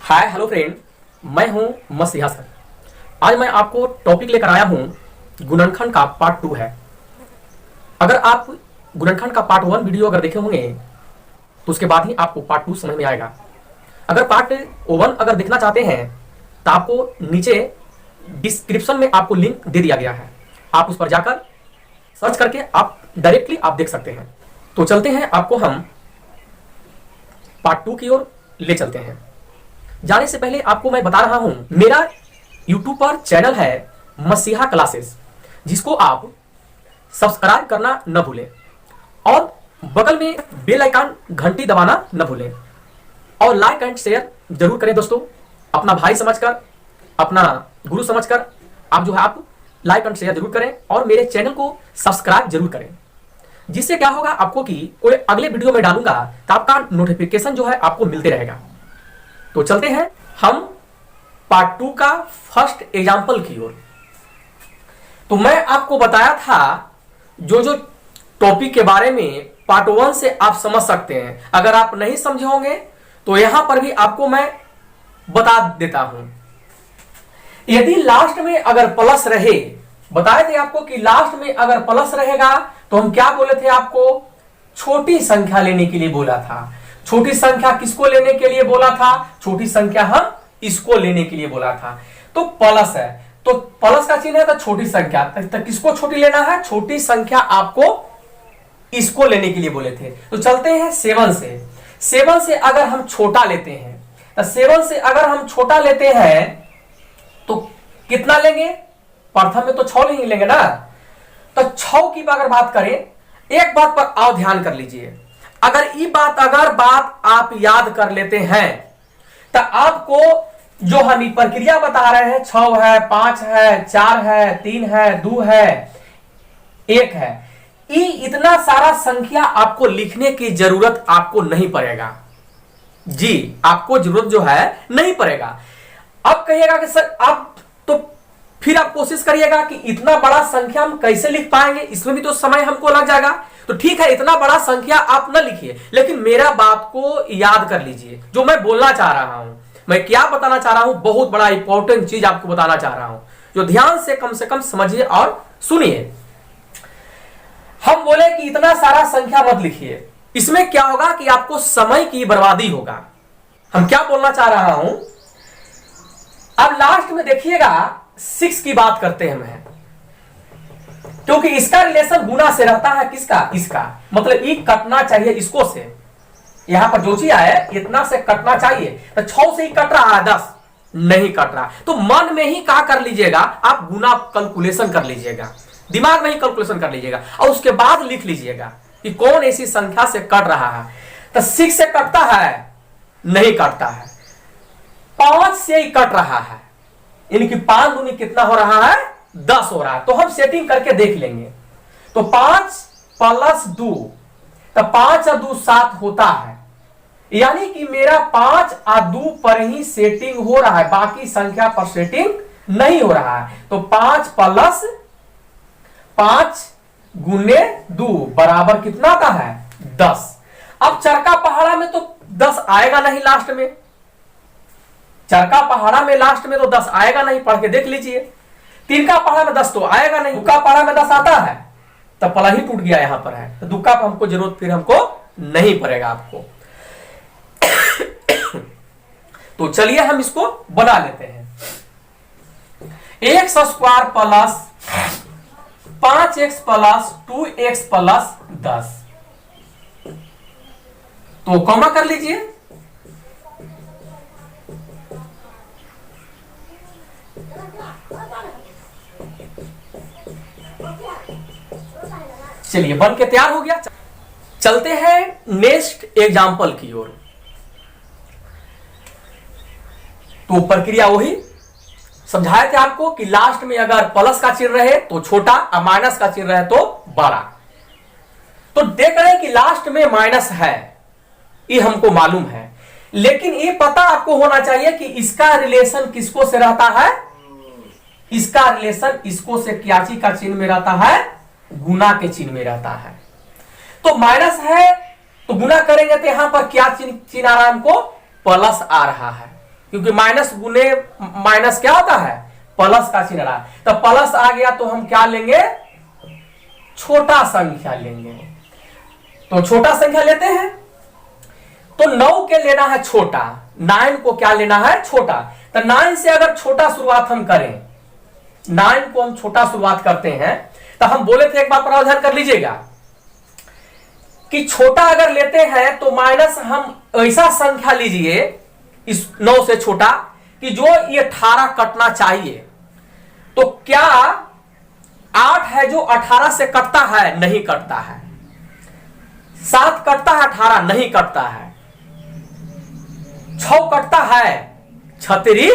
Hi hello friend, मैं हूं मसीहा सर। आज मैं आपको टॉपिक लेकर आया हूं गुणनखंड का पार्ट 2 है। अगर आप गुणनखंड का पार्ट 1 वीडियो अगर देखे होंगे तो उसके बाद ही आपको पार्ट 2 समझ में आएगा। अगर पार्ट 1 अगर देखना चाहते हैं तो आपको नीचे डिस्क्रिप्शन में आपको लिंक दे दिया गया है, आप उस पर जाकर सर्च करके आप डायरेक्टली आप देख सकते हैं। तो चलते हैं, आपको हम पार्ट 2 की ओर ले चलते हैं। जाने से पहले आपको मैं बता रहा हूं, मेरा YouTube पर चैनल है मसीहा क्लासेस, जिसको आप सब्सक्राइब करना न भूलें और बगल में बेल आइकन घंटी दबाना न भूलें और लाइक एंड शेयर जरूर करें दोस्तों। अपना भाई समझकर, अपना गुरु समझकर आप जो है आप लाइक एंड शेयर जरूर करें और मेरे चैनल को सब्सक्राइब जरूर करें, जिससे क्या होगा आपको कि कोई अगले वीडियो में डालूंगा तो आपका नोटिफिकेशन जो है आपको मिलते रहेगा। तो चलते हैं हम पार्ट 2 का फर्स्ट एग्जांपल की ओर। तो मैं आपको बताया था जो टॉपिक के बारे में पार्ट 1 से आप समझ सकते हैं। अगर आप नहीं समझे होंगे तो यहां पर भी आपको मैं बता देता हूं। यदि लास्ट में अगर प्लस रहे, बताए थे आपको कि लास्ट में अगर प्लस रहेगा तो हम क्या बोले थे आपको, छोटी संख्या लेने के लिए बोला था। छोटी संख्या किसको लेने के लिए बोला था? छोटी संख्या हम इसको लेने के लिए बोला था। तो प्लस है तो प्लस का चिन्ह है तो छोटी संख्या, तो किसको छोटी लेना है? छोटी संख्या आपको इसको लेने के लिए बोले थे। तो चलते हैं 7 से। 7 से अगर हम छोटा लेते हैं तो 7 से अगर हम छोटा लेते हैं तो कितना लेंगे? प्रथम में तो 6 नहीं लेंगे ना। तो 6 की अगर बात करें, एक बात पर आओ ध्यान कर लीजिए। अगर ये बात आप याद कर लेते हैं तो आपको जो हम प्रक्रिया बता रहे हैं, 6 है, 5 है, 4 है, 3 है, 2 है, 1 है, ये इतना सारा संख्या आपको लिखने की जरूरत आपको नहीं पड़ेगा जी, आपको जरूरत जो है नहीं पड़ेगा। अब कहिएगा कि सर आप तो फिर आप कोशिश करिएगा कि इतना बड़ा संख्या हम कैसे लिख पाएंगे, इसमें भी तो समय हमको लग जाएगा। तो ठीक है, इतना बड़ा संख्या आप न लिखिए, लेकिन मेरा बात को याद कर लीजिए। जो मैं बोलना चाह रहा हूं, मैं क्या बताना चाह रहा हूं, बहुत बड़ा इंपॉर्टेंट चीज आपको बताना चाह रहा हूं, जो ध्यान से कम समझिए और सुनिए। हम बोले कि इतना सारा संख्या मत लिखिए, इसमें क्या होगा कि आपको समय की बर्बादी होगा। हम क्या बोलना चाह रहा हूं, अब लास्ट में देखिएगा 6 की बात करते हैं हम, क्योंकि इसका रिलेशन गुना से रहता है। किसका? इसका मतलब ये कटना चाहिए इसको से। यहां पर जो चीज आए इतना से कटना चाहिए, तो 6 से ही कट रहा है, 10 नहीं कट रहा। तो मन में ही क्या कर लीजिएगा, आप गुना कैलकुलेशन कर लीजिएगा, दिमाग में ही कैलकुलेशन कर लीजिएगा और उसके बाद लिख लीजिएगा कि कौन ऐसी संख्या से कट रहा है। तो 6 से कटता है? नहीं कटता है। 5 से ही कट रहा है, इनकी 5 दूनी कितना हो रहा है? 10 हो रहा है। तो हम सेटिंग करके देख लेंगे। तो 5 + 2, तो 5 और 2 7 होता है, यानी कि मेरा 5 और 2 पर ही सेटिंग हो रहा है, बाकी संख्या पर सेटिंग नहीं हो रहा है। तो 5 + 5 × 2 बराबर कितना का है? 10। अब चरका पहाड़ा में तो 10 आएगा नहीं लास्ट में, चरका पहाड़ा में लास्ट में तो 10 आएगा नहीं, पढ़ के देख लीजिए। 3 का पहाड़ा में 10 तो आएगा नहीं, 2 का पहाड़ा में 10 आता है, तो पला ही टूट गया यहां पर है। तो 2 का हमको जरूरत फिर हमको नहीं पड़ेगा आपको। तो चलिए हम इसको बना लेते हैं। x² + 5x + 2x + 10, तो कॉमा कर लीजिए। चलिए बन के तैयार हो गया। चलते हैं नेक्स्ट एग्जांपल की ओर। तो प्रक्रिया वही समझाए थे आपको कि लास्ट में अगर प्लस का चिन्ह रहे तो छोटा और माइनस का चिन्ह रहे तो बड़ा। तो देख रहे हैं कि लास्ट में माइनस है, ये हमको मालूम है, लेकिन ये पता आपको होना चाहिए कि इसका रिलेशन किसको से रहता है। इसका रिलेशन इसको से क्या चीज का चिन्ह में रहता है? गुना के चिन्ह में रहता है। तो माइनस है तो गुना करेंगे तो यहां पर क्या चिन्ह आ रहा है हमको, प्लस आ रहा है, क्योंकि माइनस गुने माइनस क्या होता है, प्लस का चिन्ह आ रहा है। तो प्लस आ गया तो हम क्या लेंगे, छोटा संख्या लेंगे। तो छोटा संख्या लेते हैं, तो 9 के लेना है छोटा, 9 को क्या लेना है, छोटा। तो 9 से अगर छोटा शुरुआत हम करें, 9 को हम छोटा शुरुआत करते हैं, तो हम बोले थे एक बात प्रावधान कर लीजिएगा कि छोटा अगर लेते हैं तो माइनस हम ऐसा संख्या लीजिए इस 9 से छोटा कि जो ये 18 कटना चाहिए। तो क्या 8 है जो 18 से कटता है, नहीं कटता है। 7 कटता है, 18 नहीं कटता है। 6 कटता है, 6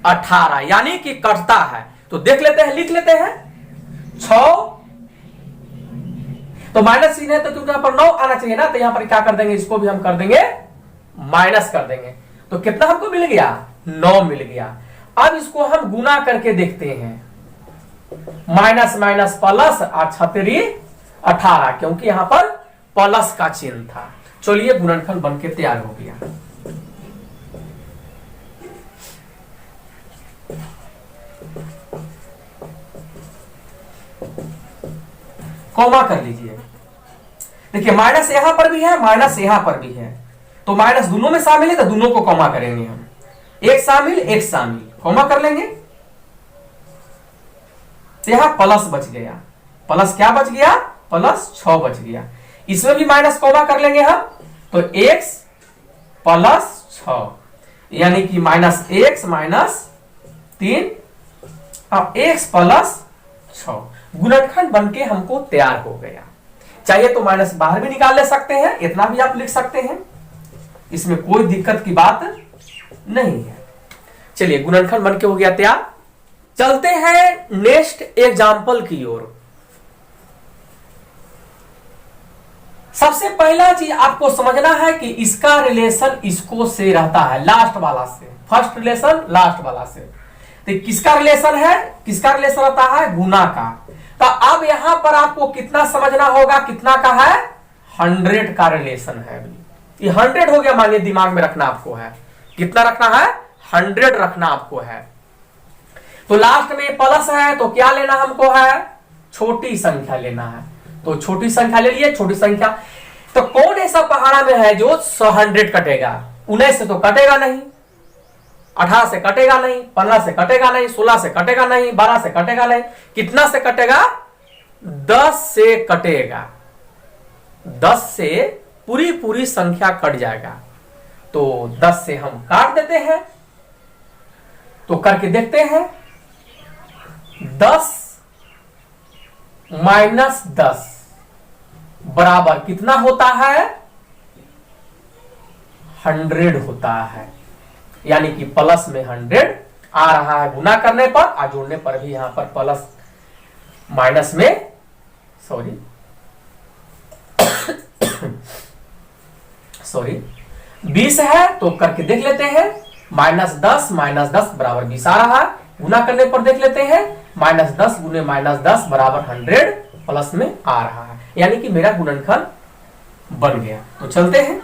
18, यानी कि कटता है। तो देख लेते हैं, लिख लेते हैं 6, तो माइनस चिन्ह है तो क्योंकि यहां पर 9 आना चाहिए ना, तो यहां पर क्या कर देंगे, इसको भी हम कर देंगे माइनस कर देंगे। तो कितना हमको मिल गया, 9 मिल गया। अब इसको हम गुना करके देखते हैं, माइनस माइनस प्लस, 6 18, क्योंकि यहां पर प्लस का चिन्ह था। चलिए गुणनखंड बनके तैयार हो गया। कॉमा कर लीजिए। देखिए माइनस यहां पर भी है, माइनस यहां पर भी है, तो माइनस दोनों में शामिल है, तो दोनों को कॉमा करेंगे हम, एक शामिल एक शामिल, कॉमा कर लेंगे। तो यहां प्लस बच गया, प्लस क्या बच गया, प्लस 6 बच गया। इसमें भी माइनस कॉमा कर लेंगे हम, तो x प्लस 6, यानी कि माइनस x माइनस 3, अब x प्लस 6, गुणनखंड बनके हमको तैयार हो गया। चाहिए तो माइनस बाहर भी निकाल ले सकते हैं, इतना भी आप लिख सकते हैं, इसमें कोई दिक्कत की बात नहीं है। चलिए गुणनखंड बनके हो गया तैयार। चलते हैं नेक्स्ट एग्जाम्पल की ओर। सबसे पहला चीज आपको समझना है कि इसका रिलेशन इसको से रहता है, लास्ट वाला से, फर्स्ट रिलेशन लास्ट वाला से। तो किसका रिलेशन है, किसका रिलेशन रहता है, गुना का। तो अब यहां पर आपको कितना समझना होगा, कितना का है, 100 का रिलेशन है। ये 100 हो गया, मानिए दिमाग में रखना आपको है, कितना रखना है, 100 रखना आपको है। तो लास्ट में प्लस है तो क्या लेना हमको है, छोटी संख्या लेना है। तो छोटी संख्या ले लिए, छोटी संख्या। तो कौन ऐसा पहाड़ा में है जो 100 कटेगा, 19 से तो कटेगा नहीं, 18 से कटेगा नहीं, 15 से कटेगा नहीं, 16 से कटेगा नहीं, 12 से कटेगा नहीं, कितना से कटेगा, 10 से कटेगा। 10 से पूरी पूरी संख्या कट जाएगा। तो 10 से हम काट देते हैं, तो करके देखते हैं, 10 माइनस 10 बराबर कितना होता है, 100 होता है। यानी कि प्लस में 100 आ रहा है गुना करने पर, और जोड़ने पर भी यहां पर प्लस माइनस में, सॉरी 20 है। तो करके देख लेते हैं, माइनस 10 बराबर 20 आ रहा है। गुना करने पर देख लेते हैं, माइनस 10 गुने माइनस 10 बराबर 100 प्लस में आ रहा है, यानी कि मेरा गुणनखंड बन गया। तो चलते हैं,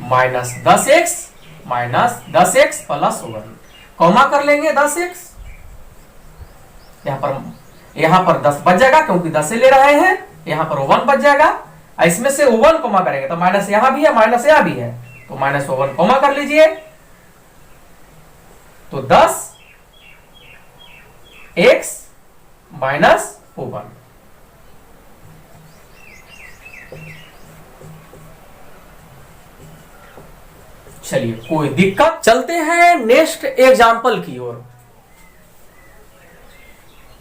minus 10x minus 10x plus 1, comma कर लेंगे 10x, यहां पर 10 बच जाएगा क्योंकि 10 से ले रहे हैं, यहां पर 1 बच जाएगा। इसमें से 1 कॉमा करेंगे तो माइनस यहां भी है, माइनस यहां भी है, तो माइनस 1 कॉमा कर लीजिए। तो 10x माइनस 1। चलिए कोई दिक्कत। चलते हैं नेक्स्ट एग्जाम्पल की ओर।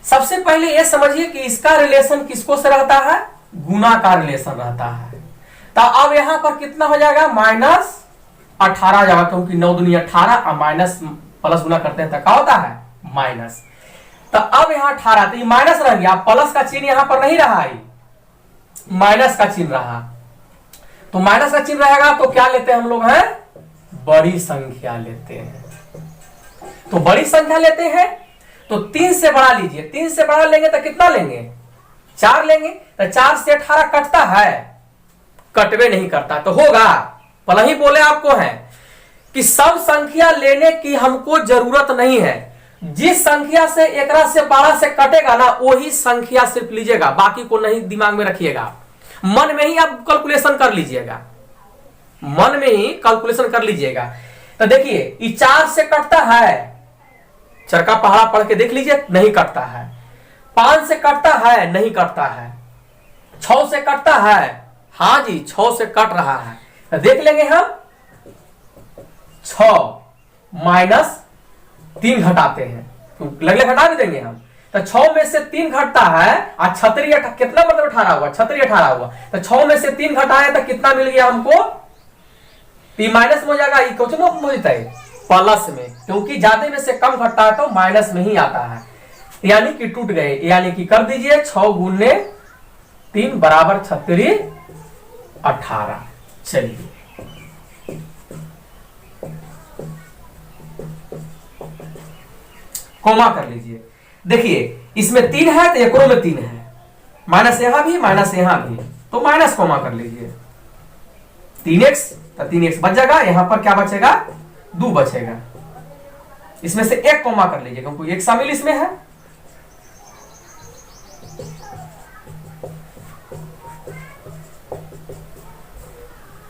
सबसे पहले यह समझिए कि इसका रिलेशन किसको से रहता है, गुना का रिलेशन रहता है। तो अब यहां पर कितना हो जाएगा, माइनस 18 जाएगा, क्योंकि 9 दूनी 18 और माइनस प्लस गुना करते हैं तो क्या होता है, माइनस। तो अब यहां 18, तो ये माइनस रह गया, प्लस का चिन्ह यहां पर नहीं रहा, माइनस का चिन्ह रहा। तो माइनस का चिन्ह रहेगा तो क्या लेते हैं हम लोग, हैं बड़ी संख्या लेते हैं। तो बड़ी संख्या लेते हैं तो 3 से बढ़ा लीजिए, 3 से बढ़ा लेंगे तो कितना लेंगे, 4 लेंगे तो 4 से 18 कटता है, कटवे नहीं करता, तो होगा। पहले ही बोले आपको है कि सब संख्या लेने की हमको जरूरत नहीं है, जिस संख्या से एकरा से 12 से कटेगा ना वही संख्या सिर्फ लीजिएगा, बाकी को नहीं दिमाग में रखिएगा, मन में ही आप कैलकुलेशन कर लीजिएगा, मन में ही कैलकुलेशन कर लीजिएगा। तो देखिए ये 4 से कटता है, चरका पहाड़ा पढ़ के देख लीजिए, नहीं कटता है। 5 से कटता है, नहीं कटता है। 6 से कटता है, हाँ जी 6 से कट रहा है, तो देख लेंगे हम 6 माइनस 3 घटाते हैं, तो लगले घटा भी देंगे हम, तो 6 में से 3 घटता है और छतरी कितना मतलब 18 हुआ, छतरी 18 हुआ, तो 6 में से 3 घटाए तो कितना मिल गया हमको, पी माइनस में हो जाएगा, ये क्वेश्चन में होता है प्लस में, क्योंकि ज्यादा में से कम घटता है तो माइनस में ही आता है, यानी कि टूट गए, यानी कि कर दीजिए 6 गुने 3 बराबर छतरी 18। चलिए कोमा कर लीजिए, देखिए इसमें 3 है तो एकरो में 3 है, माइनस यहां भी माइनस यहां भी, तो माइनस कोमा कर लीजिए, 3x तो 3x बच जाएगा, यहां पर क्या बचेगा 2 बचेगा, इसमें से 1 कोमा कर लीजिए क्योंकि 1 शामिल इसमें है।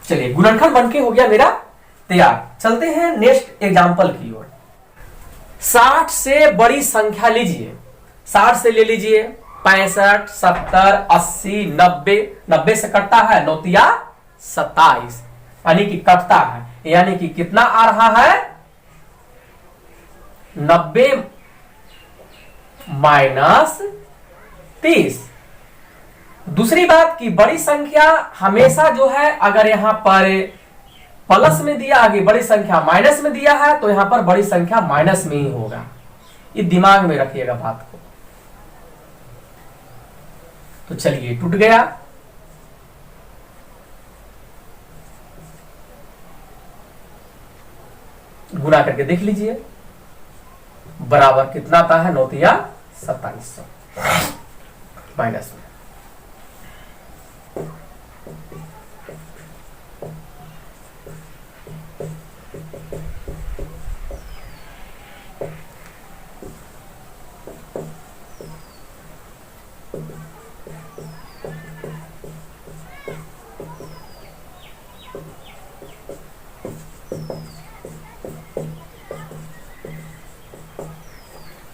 चलिए गुणनखंड बनके हो गया मेरा तैयार। चलते हैं नेक्स्ट एग्जांपल की ओर। 60 से बड़ी संख्या लीजिए, 60 से ले लीजिए 65, 70, 80, 90, 90 से कटता है 9 तिया 27, यानी कि कटता है, यानी कि कितना आ रहा है 90 माइनस 30। दूसरी बात कि बड़ी संख्या हमेशा जो है अगर यहां पर प्लस में दिया, आगे बड़ी संख्या माइनस में दिया है तो यहां पर बड़ी संख्या माइनस में ही होगा, ये दिमाग में रखिएगा बात को। तो चलिए टूट गया, गुना करके देख लीजिए, बराबर कितना आता है 9 तिया 2700 माइनस में।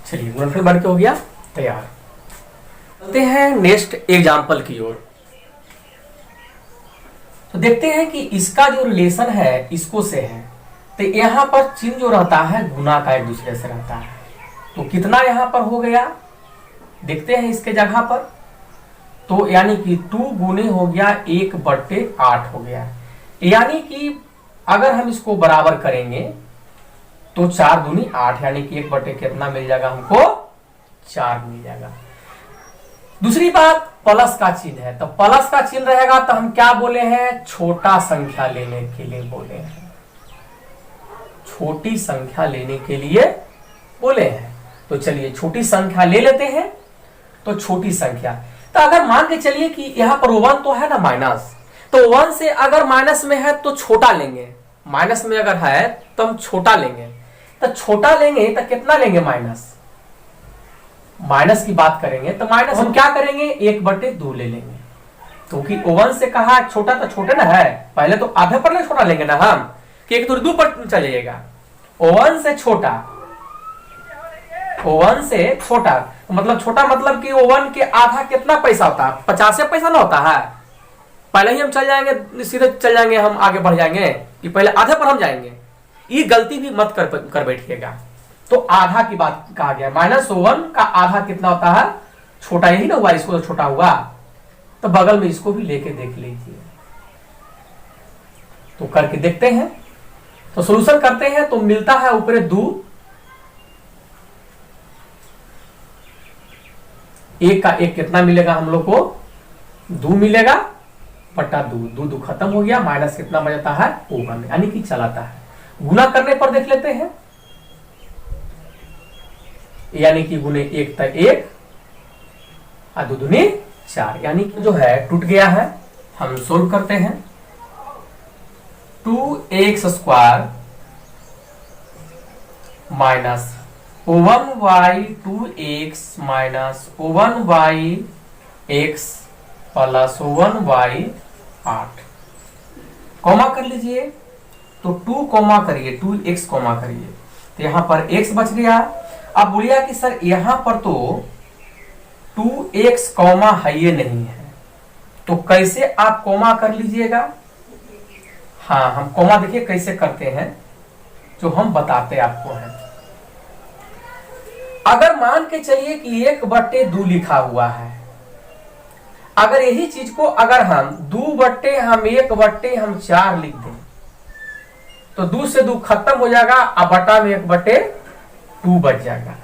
चलिए गुणनफल बन के हो गया तैयार। चलते हैं नेक्स्ट एग्जांपल की ओर। तो देखते हैं कि इसका जो रिलेशन है इसको से है, तो यहां पर चिन्ह जो रहता है गुना का एक दूसरे से रहता है, तो कितना यहां पर हो गया देखते हैं इसके जगह पर, तो यानी कि 2 गुने हो गया 1/8 हो गया, यानी कि अगर हम इसको बराबर करेंगे तो 4 दूनी 8, यानी कि 1/8 कितना मिल जाएगा हमको 4 मिल जाएगा। दूसरी बात प्लस का चिन्ह है, तो प्लस का चिन्ह रहेगा तो हम क्या बोले हैं छोटा संख्या लेने के लिए बोले हैं, छोटी संख्या लेने के लिए बोले हैं। तो चलिए छोटी संख्या ले लेते हैं, तो छोटी संख्या, तो अगर मान के चलिए कि यहां पर 1 तो है ना माइनस, तो 1 से अगर माइनस में है तो छोटा लेंगे, माइनस में अगर है तो हम छोटा लेंगे, तो छोटा लेंगे तो कितना लेंगे माइनस की बात करेंगे तो माइनस हम क्या करेंगे 1/2 ले लेंगे, क्योंकि 1 से कहा छोटा तो छोटे ना है, पहले तो आधे पर ले छोटा लेंगे ना हम कि 1 2 पर चल जाइएगा, 1 से छोटा, 1 से छोटा मतलब छोटा मतलब कि 1 के आधा कितना पैसा होता है 50 पैसा ना होता है, पहले ही हम चल जाएंगे सीधे चल जाएंगे, हम आगे बढ़ जाएंगे कि पहले आधे पर हम जाएंगे, ये गलती भी मत कर बैठिएगा। तो आधा की बात कहा गया, -1 का आधा कितना होता है छोटा ही ना हुआ, इसको तो छोटा हुआ, तो बगल में इसको भी लेके देख लीजिए। तो करके देखते हैं, तो सॉल्यूशन करते हैं तो मिलता है ऊपर 2, 1 का 1 कितना मिलेगा हम लोग को 2 मिलेगा बटा 2, 2 खत्म हो गया, माइनस कितना बचता है 1, यानी कि चलाता है। गुना करने पर देख लेते हैं, यानी कि गुने 1 तक 1 और 2 दूनी 4, यानी कि जो है टूट गया है। हम सोल्व करते हैं। 2x² minus 1y 2x minus 1y x plus 1y 8, comma कर लीजिए। तो 2 कॉमा करिए, 2x कॉमा करिए, तो यहां पर x बच गया। अब बोलिए कि सर यहां पर तो 2x कॉमा है ये नहीं है, तो कैसे आप कॉमा कर लीजिएगा। हाँ, हम कॉमा देखिए कैसे करते हैं, जो हम बताते आपको हैं। अगर मान के चलिए कि 1/2 लिखा हुआ है, अगर यही चीज को अगर हम 1/4 लिख दें तो 2 से 2 खत्म हो जाएगा, अब बटा में 1/2 बच जाएगा।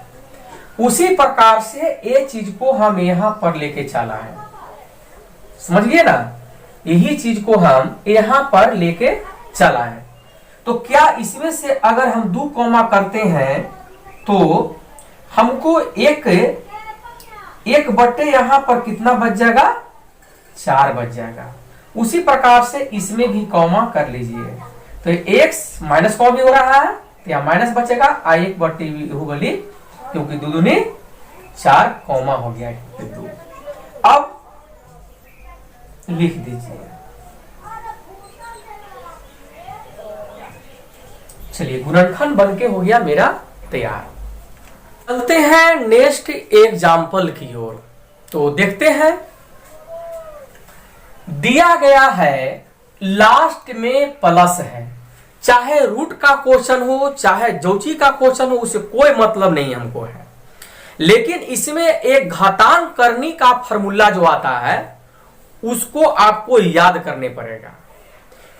उसी प्रकार से ये चीज को हम यहां पर लेके चला है, समझिए ना, यही चीज को हम यहां पर लेके चला है। तो क्या इसमें से अगर हम 2 कॉमा करते हैं तो हमको एक बट्टे यहां पर कितना बच जाएगा, 4 बच जाएगा। उसी प्रकार से इसमें भी कॉमा कर लीजिए, तो x माइनस कॉमा भी हो रहा है, तो यहाँ माइनस बचेगा, 1/2 भी हो गई, क्योंकि 2 दूनी 4 कॉमा हो गया 2। अब लिख दीजिए। चलिए, गुणनखंड बनके हो गया मेरा तैयार। चलते हैं नेक्स्ट एग्जाम्पल की ओर। तो देखते हैं, दिया गया है लास्ट में प्लस है, चाहे रूट का क्वेश्चन हो चाहे जोची का क्वेश्चन हो, उसे कोई मतलब नहीं हमको है, लेकिन इसमें एक घातांक करने का फॉर्मूला जो आता है उसको आपको याद करने पड़ेगा,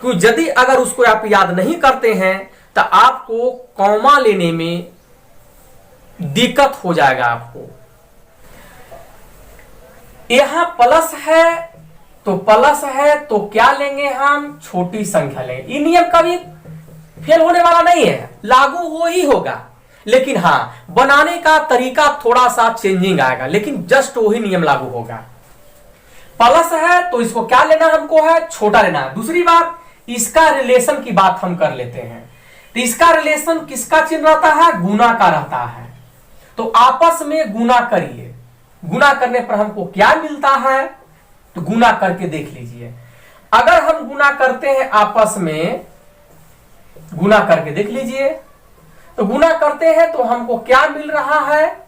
क्योंकि यदि अगर उसको आप याद नहीं करते हैं तो आपको कॉमा लेने में दिक्कत हो जाएगा। आपको यहां प्लस है तो प्लस है तो क्या लेंगे, हम छोटी संख्या लेंगे। ये नियम कभी फेल होने वाला नहीं है, लागू हो ही होगा, लेकिन हाँ बनाने का तरीका थोड़ा सा चेंजिंग आएगा, लेकिन जस्ट वही नियम लागू होगा। प्लस है तो इसको क्या लेना हमको है, छोटा लेना है। दूसरी बात, इसका रिलेशन की बात हम कर लेते हैं, तो इसका रिलेशन किसका चिन्ह रहता है, गुना का रहता है। तो आपस में गुना करिए, गुना करने पर हमको क्या मिलता है, तो गुना करके देख लीजिए। अगर हम गुना करते हैं आपस में, गुना करके देख लीजिए, तो गुना करते हैं तो हमको क्या मिल रहा है।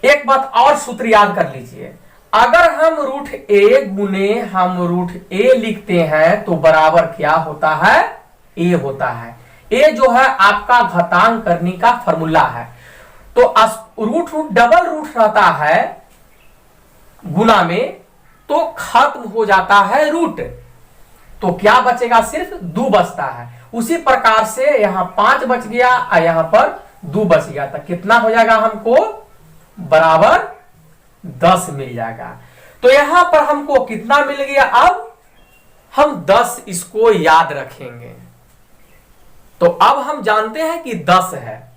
एक बात और सूत्र याद कर लीजिए, अगर हम √a गुने हम √a लिखते हैं तो बराबर क्या होता है, a होता है। a जो है आपका घातांक करने का फॉर्मूला है। तो रूट डबल रूट रहता है गुना में, तो खत्म हो जाता है रूट, तो क्या बचेगा, सिर्फ 2 बचता है। उसी प्रकार से यहां 5 बच गया और यहां पर 2 बच गया, तो कितना हो जाएगा हमको, बराबर 10 मिल जाएगा। तो यहां पर हमको कितना मिल गया, अब हम 10 इसको याद रखेंगे। तो अब हम जानते हैं कि 10 है,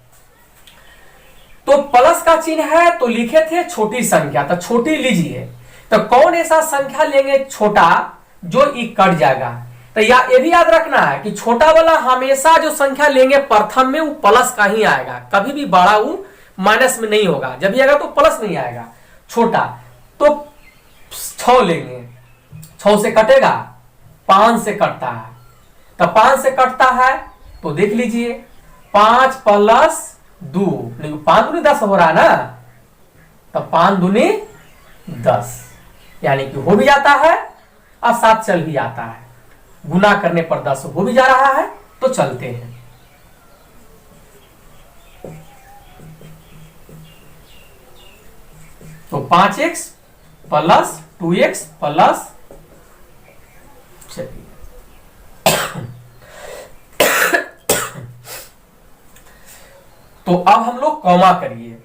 तो प्लस का चिन्ह है, तो लिखे थे छोटी संख्या, तो छोटी लीजिए। तो कौन ऐसा संख्या लेंगे छोटा जो ई कट जाएगा। तो ये भी याद रखना है कि छोटा वाला हमेशा जो संख्या लेंगे प्रथम में वो प्लस का ही आएगा, कभी भी बड़ा वो माइनस में नहीं होगा, जब भी आएगा तो प्लस नहीं आएगा। छोटा तो 6 लेंगे, 6 से कटेगा, 5 से कटता है, तो 5 से कटता है तो देख लीजिए 5 + 2, 5 दूनी 10 हो रहा है ना, तो 5 दूनी 10, यानी कि हो भी जाता है और 7 चल भी आता है। गुना करने पर 10 हो भी जा रहा है, तो चलते हैं। तो 5x + 2x + चलिए तो अब हम लोग कॉमा करिए।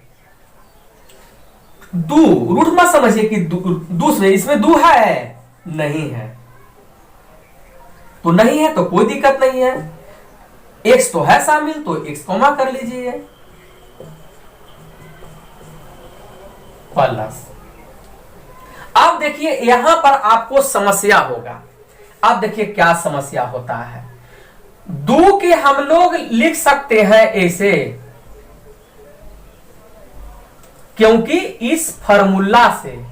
रूट मत समझिए कि दूसरे इसमें 2 है, नहीं है तो नहीं है, तो कोई दिक्कत नहीं है। x तो है शामिल, तो x कॉमा कर लीजिए, प्लस अब देखिए यहां पर आपको समस्या होगा। अब देखिए क्या समस्या होता है। 2 के हम लोग लिख सकते हैं ऐसे, क्योंकि इस फॉर्मूला से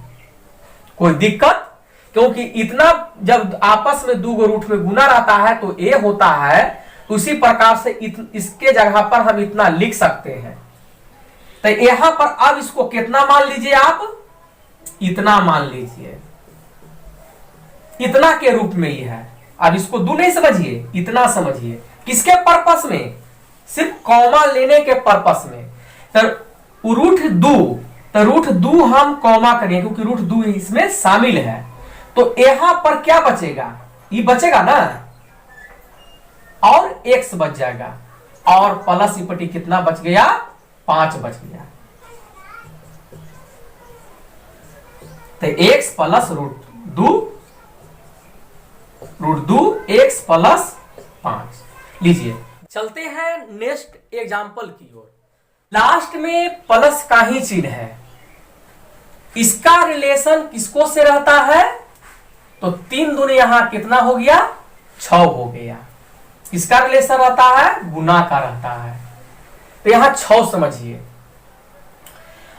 कोई दिक्कत, क्योंकि इतना जब आपस में 2 रूट में गुना रहता है तो ए होता है, उसी प्रकार से इसके जगह पर हम इतना लिख सकते हैं। तो यहां पर अब इसको कितना मान लीजिए आप, इतना मान लीजिए, इतना के रूप में ही है। अब इसको 2 नहीं समझिए, इतना समझिए। किसके पर्पस में? सिर्फ कॉमा लेने के पर्पस में। तो रूट 2 हम कॉमा करेंगे क्योंकि रूट 2 इसमें शामिल है। तो यहां पर क्या बचेगा? ये बचेगा ना, और x बच जाएगा, और प्लस इपटी कितना बच गया? 5 बच गया। तो x plus root 2 x plus 5 लीजिए। चलते हैं नेक्स्ट एग्जाम्पल की ओर। लास्ट में प्लस का ही चिन्ह है। इसका रिलेशन किसको से रहता है? तो 3 दूनी यहां कितना हो गया? 6 हो गया। किसका रिलेशन रहता है? गुना का रहता है। तो यहां 6 समझिए।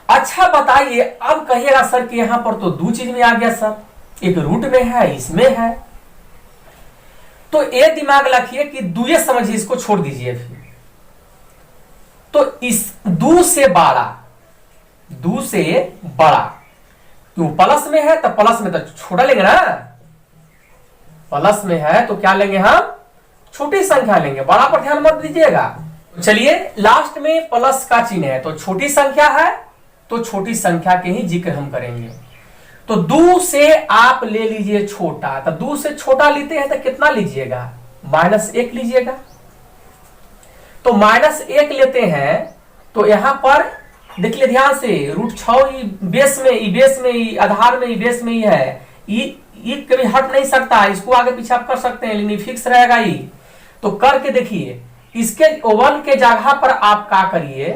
अच्छा बताइए, अब कहिएगा सर कि यहां पर तो 2 चीज में आ गया सर, एक रूट में है, इसमें है। तो ये दिमाग रखिए कि 2 समझिए, इसको छोड़ दीजिए फिर। तो इस 2 से बड़ा क्यों? प्लस में है तो प्लस में तो छोटा लेंगे ना, प्लस में है तो क्या लेंगे हम? छोटी संख्या लेंगे, बड़ा पर ध्यान मत दीजिएगा। चलिए लास्ट में प्लस का चिन्ह है तो छोटी संख्या है, तो छोटी संख्या के ही जिक्र हम करेंगे। तो 2 से आप ले लीजिए छोटा, तो 2 से छोटा लेते हैं तो कितना लीजिएगा? -1 लीजिएगा। तो -1 लेते हैं तो यहां पर देख ले ध्यान से, रूट 6 बेस में आधार में बेस में ही है, ये कभी हट नहीं सकता। इसको आगे पीछे आप कर सकते हैं लेकिन फिक्स रहेगा ही। तो करके देखिए, इसके 1 के जगह पर आप क्या करिए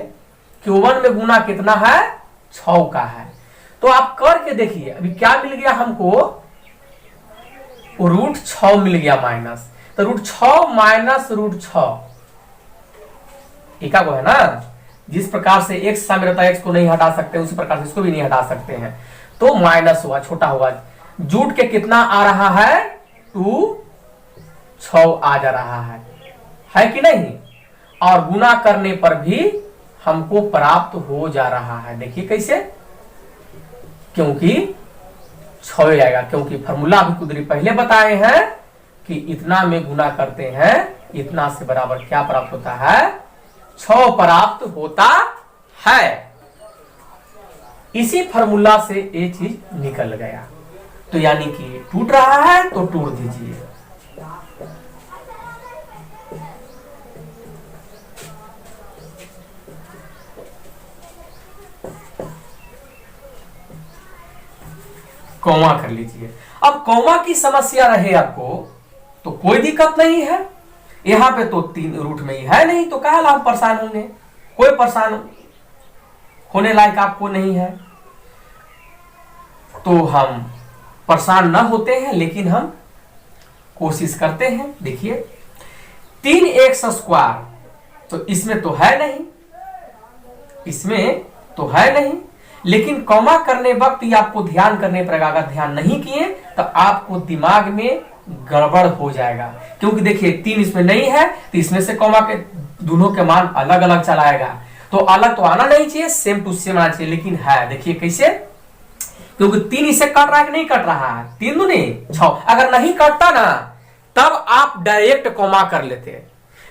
कि 1 में गुना कितना है? 6 का है। तो आप करके देखिए, अभी क्या मिल गया हमको? रूट 6 मिल गया माइनस। तो रूट 6 माइनस रूट 6 एका को है ना। जिस प्रकार से x शामिल रहता है, x को नहीं हटा सकते, उसी प्रकार से इसको भी नहीं हटा सकते हैं। तो माइनस हुआ, छोटा होगा। जूट के कितना आ रहा है? 2 6 आ जा रहा है कि नहीं? और गुना करने पर भी हमको प्राप्त हो जा रहा है। देखिए कैसे, क्योंकि 6 आएगा, क्योंकि फॉर्मूला अभी कुछ देर पहले बताए हैं कि इतना में गुना करते हैं, इतना से बराबर क्या प्राप्त होता है? 6 प्राप्त होता है। इसी फॉर्मूला से ये चीज निकल गया। तो यानी कि टूट रहा है तो तोड़ दीजिए। कॉमा कर लीजिए। अब कॉमा की समस्या रहे आपको तो कोई दिक्कत नहीं है। यहां पे तो 3 रूट में ही है नहीं, तो कहा आप परेशान होंगे? कोई परेशान होने लायक आपको नहीं है। तो हम परेशान ना होते हैं, लेकिन हम कोशिश करते हैं। देखिए 3x², तो इसमें तो है नहीं, इसमें तो है नहीं, लेकिन कॉमा करने वक्त ही आपको ध्यान करने पड़ेगा। अगर ध्यान नहीं किए तो आपको दिमाग में गड़बड़ हो जाएगा। क्योंकि देखिए 3 इसमें नहीं है, तो इसमें से कॉमा के दोनों के मान अलग अलग चलाएगा। तो अलग तो आना नहीं चाहिए, सेम टू सेम आना चाहिए, लेकिन है। देखिए कैसे, क्योंकि 3 इसे काट रहा है कि नहीं काट रहा है? 3 दूनी 6। अगर नहीं काटता ना तब आप डायरेक्ट कॉमा कर लेते,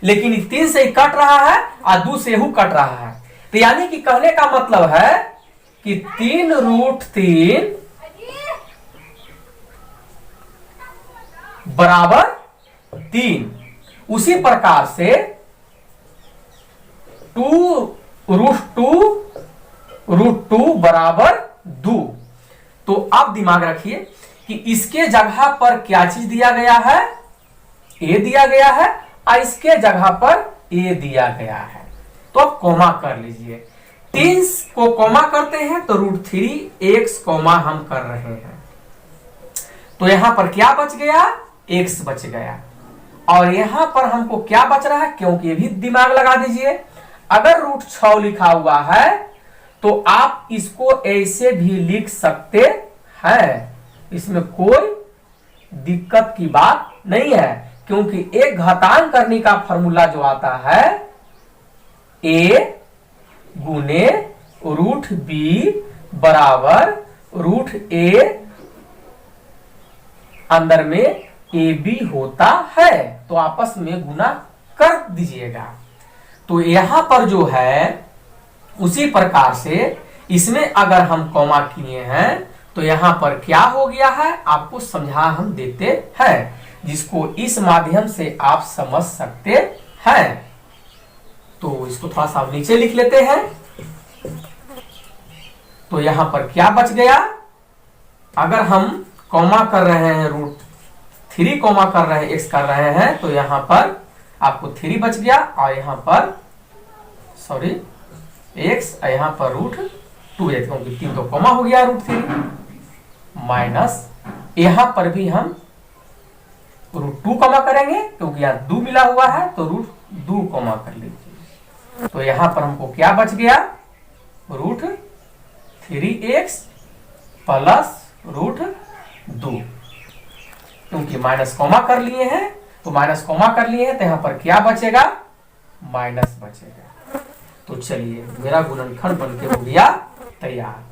लेकिन 3 से ही कट रहा है और 2 से ही कट रहा है। तो यानी कि कहने का मतलब है कि 3√3 बराबर 3। उसी प्रकार से 2√2 बराबर 2। तो अब दिमाग रखिए कि इसके जगह पर क्या चीज दिया गया है? a दिया गया है, और इसके जगह पर a दिया गया है। तो अब कॉमा कर लीजिए। 3 को कॉमा करते हैं तो √3x कॉमा हम कर रहे हैं। तो यहां पर क्या बच गया, x बच गया। और यहां पर हमको क्या बच रहा है, क्योंकि ये भी दिमाग लगा दीजिए, अगर √6 लिखा हुआ है तो आप इसको ऐसे भी लिख सकते हैं, इसमें कोई दिक्कत की बात नहीं है, क्योंकि एक घातांक करने का फॉर्मूला जो आता है a गुने √b बराबर √a अंदर में ab होता है, तो आपस में गुना कर दीजिएगा। तो यहां पर जो है उसी प्रकार से इसमें अगर हम कॉमा किए हैं तो यहां पर क्या हो गया है आपको समझा हम देते हैं, जिसको इस माध्यम से आप समझ सकते हैं। तो इसको थोड़ा सा नीचे लिख लेते हैं। तो यहां पर क्या बच गया, अगर हम कॉमा कर रहे हैं √3 कॉमा कर रहे हैं, x कर रहे हैं, तो यहां पर आपको 3 बच गया और यहां पर सॉरी x, यहां पर √2 है, क्योंकि 3 तो कॉमा हो गया √3 माइनस, यहां पर भी हम √2 कॉमा करेंगे क्योंकि यहां 2 मिला हुआ है, तो √2 कॉमा कर लीजिए। तो यहां पर हमको क्या बच गया, √3x प्लस √2, क्योंकि माइनस कॉमा कर लिए हैं, तो माइनस कॉमा कर लिए हैं, तो यहां पर क्या बचेगा, माइनस बचेगा। तो चलिए मेरा गुणनखंड बनके हो गया तैयार।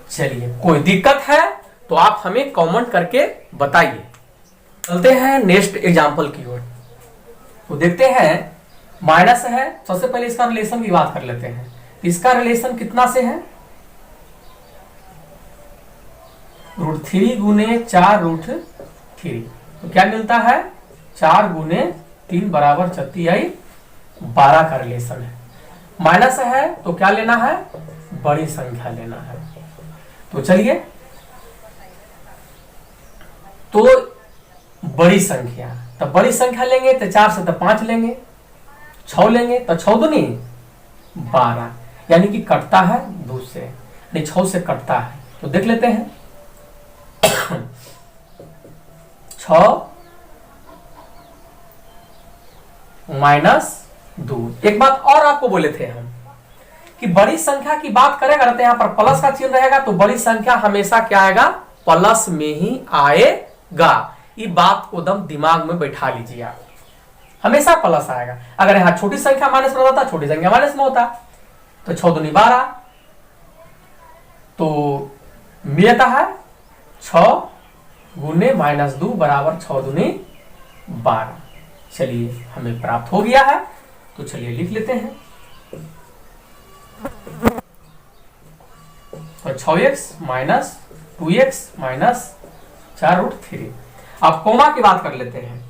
चलिए कोई दिक्कत है तो आप हमें कमेंट करके बताइए। चलते हैं नेक्स्ट एग्जांपल की ओर। तो देखते हैं माइनस है, सबसे पहले इसका रिलेशन की बात कर लेते हैं। इसका रिलेशन कितना से है, √3 गुने 4 √3, तो क्या मिलता है 4 गुने 3 बराबर 34 12 का रिलेशन है। माइनस है तो क्या लेना है, बड़ी संख्या लेना है। तो चलिए, तो बड़ी संख्या, तो बड़ी संख्या लेंगे तो 4 से तो 5 लेंगे, 6 लेंगे तो 6 दूनी 12, यानी कि कटता है 2 से, नहीं 6 से कटता है। तो देख लेते हैं 6 माइनस 2। एक बात और आपको बोले थे हम कि बड़ी संख्या की बात करेगा तो यहां पर प्लस का चिन्ह रहेगा, तो बड़ी संख्या हमेशा क्या आएगा, प्लस में ही आएगा। ये बात को दम दिमाग में बैठा लीजिए आप, हमेशा प्लस आएगा। अगर यहां छोटी संख्या माइनस में होता, छोटी संख्या माइनस में होता, तो 6 दूनी 12, तो मिलता है 6 गुने -2 बराबर 6 दूनी 12। चलिए हमें प्राप्त हो गया है, तो चलिए लिख लेते हैं। तो 6x माइनस 2x माइनस 4 √3। अब कोमा की बात कर लेते हैं।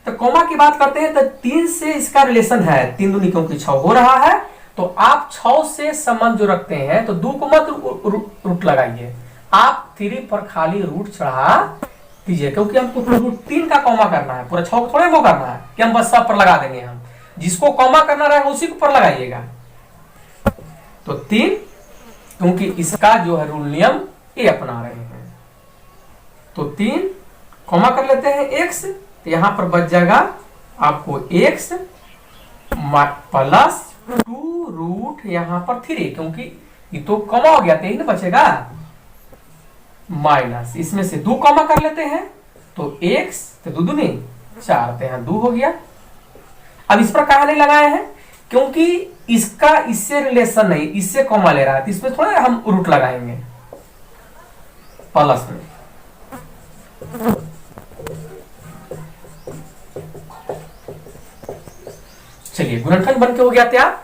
तो कोमा की बात करते हैं तो 3 से इसका रिलेशन है, 3 दूनी क्योंकि 6 हो रहा है, तो आप 6 से संबंध जो रखते हैं तो 2 को मत रूट लगाइए, आप 3 पर खाली रूट चढ़ा दीजिए, क्योंकि हमको √3 का कॉमा करना है, पूरा 6 को थोड़े वो करना है कि हम बस सब पर लगा देंगे। हम जिसको कॉमा करना रहेगा उसी को पर लगाइएगा। तो 3, क्योंकि इसका जो है रूल नियम ये अपना रहे हैं, तो 3 कॉमा कर लेते हैं x, तो यहां पर बच जाएगा आपको x प्लस 2 रूट यहां पर 3, क्योंकि ये तो कॉमा हो गया, 3 बचेगा, माइनस इसमें से 2 कॉमा कर लेते हैं, तो x तो 2 दूनी 4, तो यहां 2 हो गया। अब इस पर कहा नहीं लगाए हैं, क्योंकि इसका इससे रिलेशन नहीं, इससे कॉमा ले रहा है, तो इसमें थोड़ा हम रूट लगाएंगे प्लस में। चलिए गुणनखंड बन के हो गया तैयार।